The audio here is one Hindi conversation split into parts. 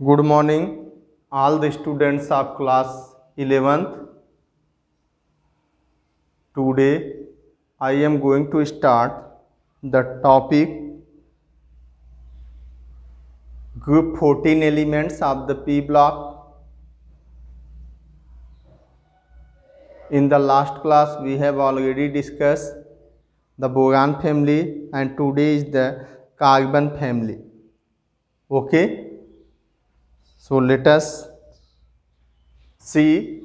Good morning, all the students of class 11th. Today, I am going to start the topic Group 14 elements of the P block. In the last class, we have already discussed the boron family, and today is the carbon family. Okay, so let us see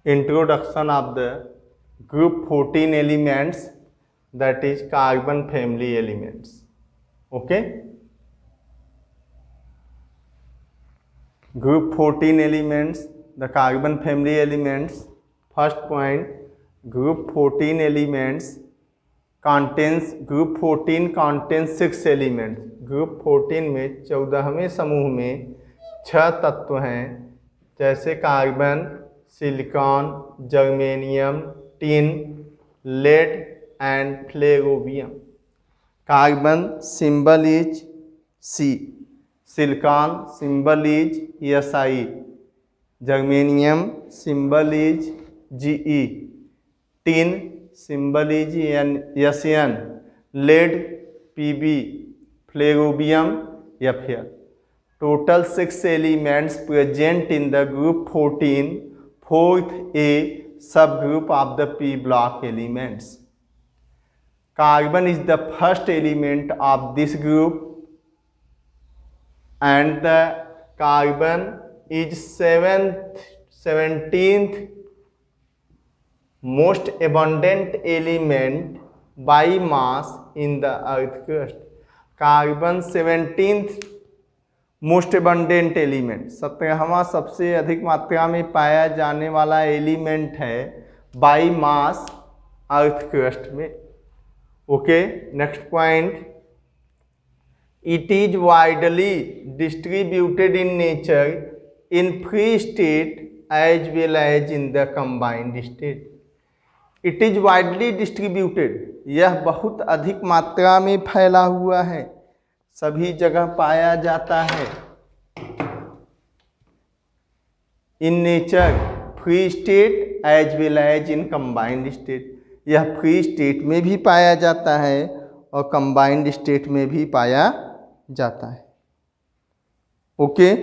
introduction of the group 14 elements, that is carbon family elements. Okay, group 14 elements, the carbon family elements. First point, group 14 elements contains, group 14 contains 6 elements. Group 14 में 14वें समूह में 6 तत्व हैं, जैसे carbon, silicon, germanium, tin, lead and flerovium. Carbon symbol is C, silicon symbol is SI, germanium symbol is GE, tin symbol is SN, lead PB, flerovium FL. Total 6 elements present in the group 14 form a subgroup of the P block elements. Carbon is the first element of this group, and the carbon is 17th most abundant element by mass in the earth crust. Carbon 17th most abundant element, 17वां सबसे अधिक मात्रा में पाया जाने वाला एलिमेंट है बाई मास अर्थ क्रस्ट में. Okay, next point, it is widely distributed in nature in free state as well as in the combined state. It is widely distributed, यह बहुत अधिक मात्रा में फैला हुआ है, सभी जगह पाया जाता है. In nature, free state as well as in combined state, यह फ्री स्टेट में भी पाया जाता है और कंबाइंड स्टेट में भी पाया जाता है. Okay,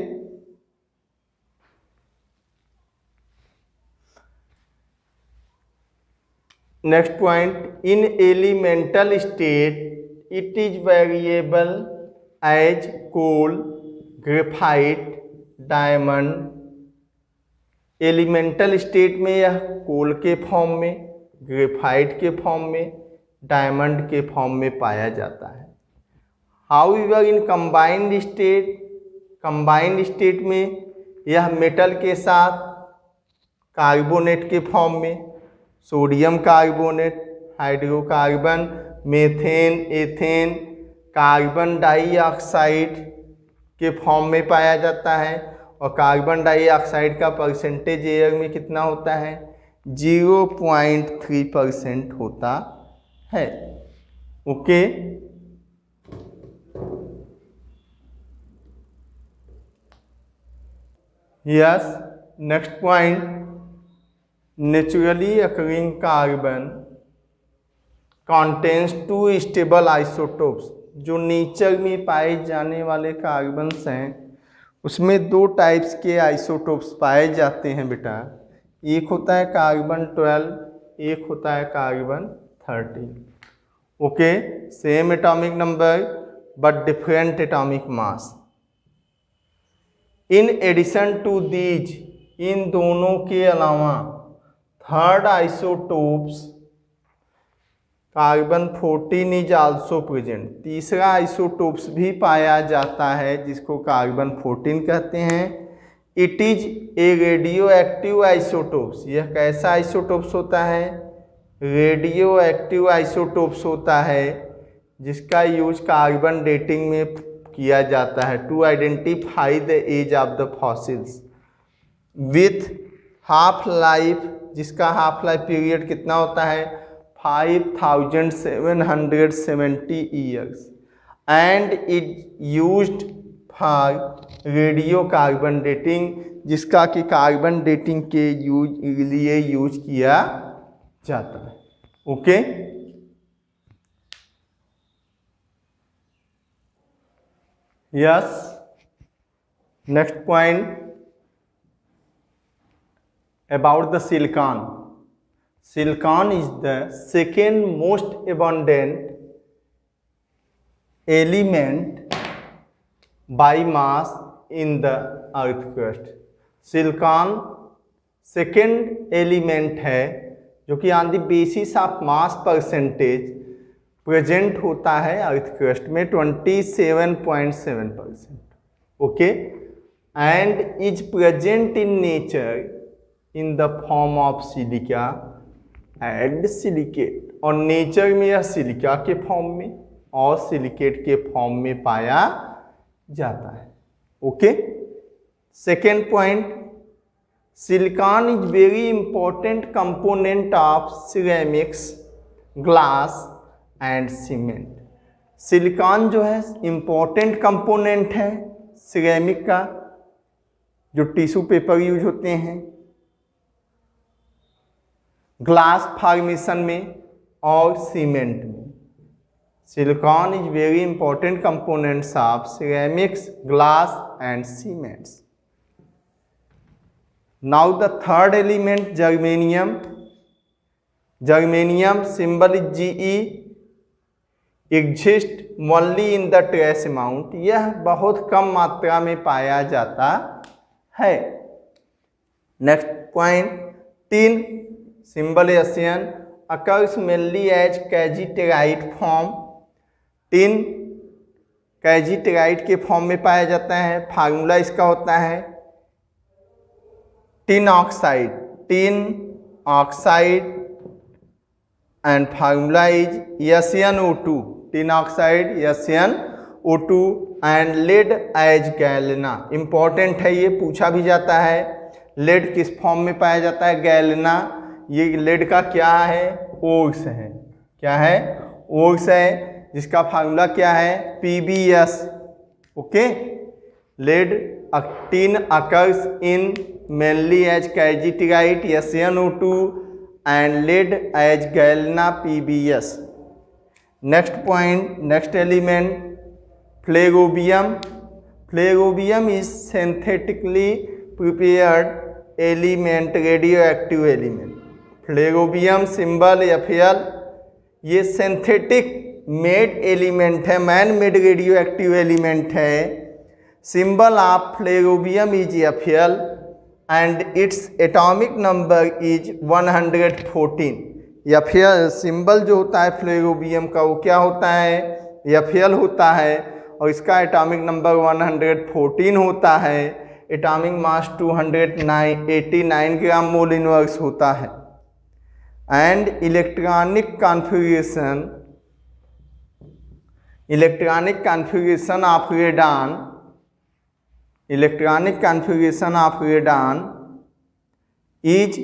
next point, in elemental state it is variable as coal, graphite, diamond. Elemental state में यह कोल के फॉर्म में, ग्रेफाइट के फॉर्म में, डायमंड के फॉर्म में पाया जाता है. हाउएवर इन कंबाइंड स्टेट में यह मेटल के साथ कार्बोनेट के फॉर्म में, sodium carbonate, hydrocarbon, methane, ethane, carbon dioxide के फॉर्म में पाया जाता है. और कार्बन डाइऑक्साइड का परसेंटेज एयर में कितना होता है? 0.3% होता है. Okay, yes. Next point, naturally occurring carbon contains 2 stable isotopes. जो नेचर में पाए जाने वाले कार्बन्स हैं उसमें 2 टाइप्स के आइसोटोप्स पाए जाते हैं बेटा. एक होता है कार्बन 12, एक होता है carbon 13. Okay, same atomic number but different atomic mass. In addition to these, इन दोनों के अलावा third isotopes carbon 14 is also present. तीसरा आइसोटोप्स भी पाया जाता है जिसको कार्बन 14 कहते हैं. It is a radioactive isotopes. यह कैसा आइसोटोप्स होता है? रेडियो एक्टिव आइसोटोप्स होता है, जिसका यूज कार्बन डेटिंग में किया जाता है to identify the age of the fossils. With half life, जिसका हाफ लाइफ पीरियड कितना होता है? 5770 years, and it used for radio carbon dating, जिसका कि कार्बन डेटिंग के लिए यूज किया जाता है। Okay, yes, next point about the silicon. Silicon is the second most abundant element by mass in the earth crust. Silicon second element है जो कि on the basis of mass percentage present होता है अर्थ क्रस्ट में 27.7%। Okay, and is present in nature in the form of silica and silicate, और नेचर में यह सिलिका के फॉर्म में और सिलिकेट के फॉर्म में पाया जाता है। Okay, second point, silicon is very important component of ceramics, glass and cement. Silicon जो है इंपॉर्टेंट कंपोनेंट है सिरेमिक का, जो टिश्यू पेपर यूज होते हैं, ग्लास फॉर्मेशन में और सीमेंट में। Silicon is very important components of ceramics, glass and cements. Now the third element germanium. Germanium symbol is Ge, exist only in the trace amount, यह बहुत कम मात्रा में पाया जाता है। Next point 3, symbol Asian, occurs mainly as cassiterite form. Tin cassiterite के फॉर्म में पाया जाता है। फार्मूला इसका होता है tin oxide, and formula is SnO2, tin oxide SnO2 and lead as galena. Important है, ये पूछा भी जाता है लेड किस फॉर्म में पाया जाता है, गैलेना। ये लेड का क्या है, ओर्स है। क्या है, ओर्स है, जिसका फार्मूला क्या है, PbS। Okay, lead tin occurs in mainly as cassiterite SnO2 and lead as galena PbS। Next point, next element flerovium. Flerovium is synthetically prepared element, radioactive element. Flerovium symbol Fl, ये सिंथेटिक मेड एलिमेंट है, man made radioactive element है। Symbol of flerovium is Fl and its atomic number is 114। Fl symbol जो होता है फ्लेरोबियम का वो क्या होता है, Fl होता है, और इसका एटॉमिक नंबर 114 होता है। एटॉमिक मास 289 ग्राम मोल इनवर्स होता है। And electronic configuration of radon, electronic configuration of radon is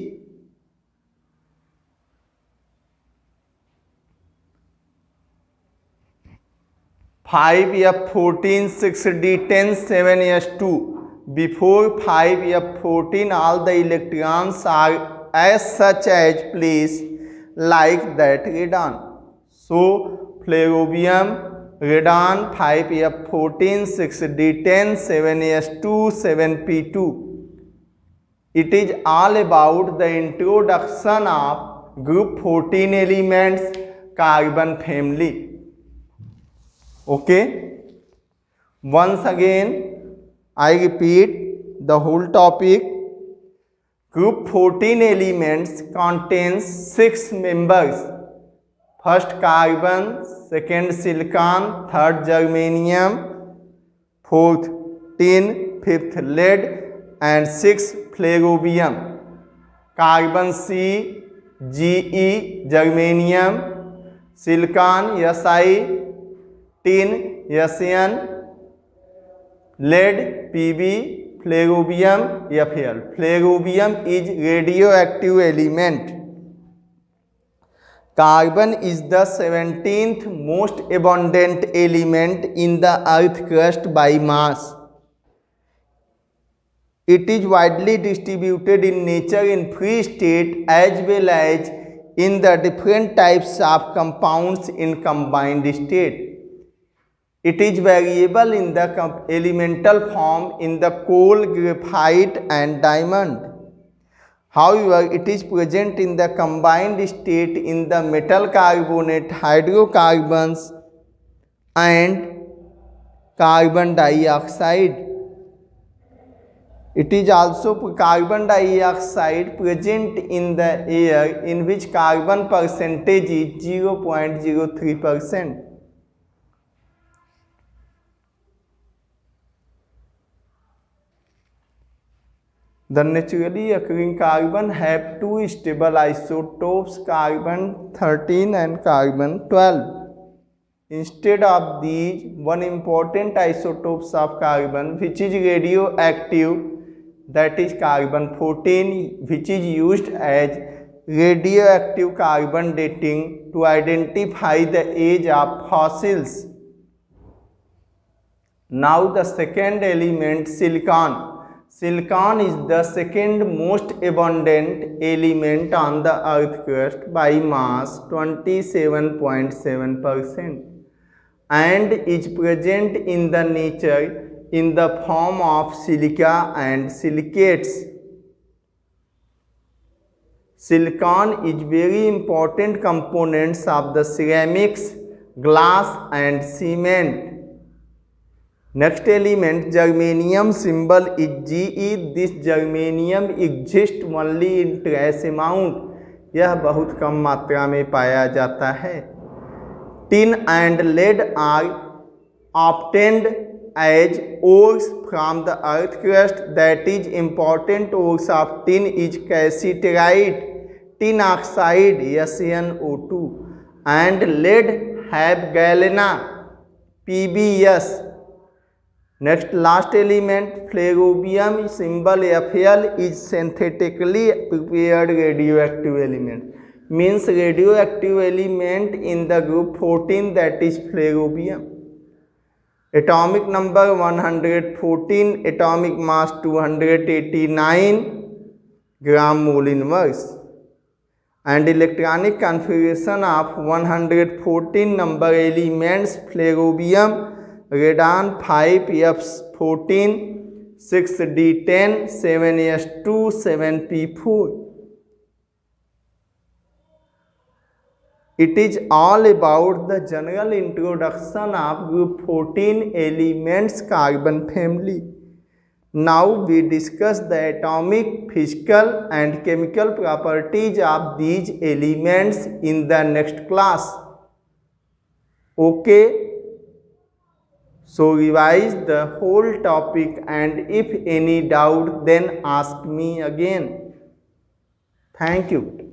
5F14 6D10 7S2. Before 5F14 all the electrons are as such as place like that radon. So flerobium, radon 5F14 6D10 7S2 7P2. It is all about the introduction of group 14 elements carbon family. Okay, once again I repeat the whole topic. Group 14 elements contains 6 members. First carbon, second silicon, third germanium, fourth tin, fifth lead and sixth flerobium. Carbon C, Ge, germanium, silicon Si, tin Sn, lead Pb, flerobium Fl. Flerobium is radioactive element. Carbon is the 17th most abundant element in the earth crust by mass. It is widely distributed in nature in free state as well as in the different types of compounds in combined state. It is variable in the elemental form in the coal, graphite and diamond. However, it is present in the combined state in the metal carbonate, hydrocarbons and carbon dioxide. It is also carbon dioxide present in the air in which carbon percentage is 0.03%. The naturally occurring carbon have two stable isotopes, carbon 13 and carbon 12. Instead of these, one important isotopes of carbon which is radioactive, that is carbon 14, which is used as radioactive carbon dating to identify the age of fossils. Now the second element, silicon. Silicon is the second most abundant element on the earth crust by mass 27.7% and is present in the nature in the form of silica and silicates. Silicon is very important components of the ceramics, glass and cement. Next element, germanium, symbol is Ge. This germanium exists only in trace amount. यह बहुत कम मात्रा में पाया जाता है. Tin and lead are obtained as ores from the earth crust. That is, important ores of tin is cassiterite, tin oxide SnO2 and lead have galena PbS. Next, last element, flerobium, symbol Fl, is synthetically prepared radioactive element. Means radioactive element in the group 14, that is flerobium. Atomic number 114, atomic mass 289 gram mole inverse. And electronic configuration of 114 number elements, flerobium, radon 5f14, 6d10, 7s2, 7p4. It is all about the general introduction of group 14 elements carbon family. Now we discuss the atomic, physical and chemical properties of these elements in the next class. Okay. So revise the whole topic and if any doubt then ask me again. Thank you.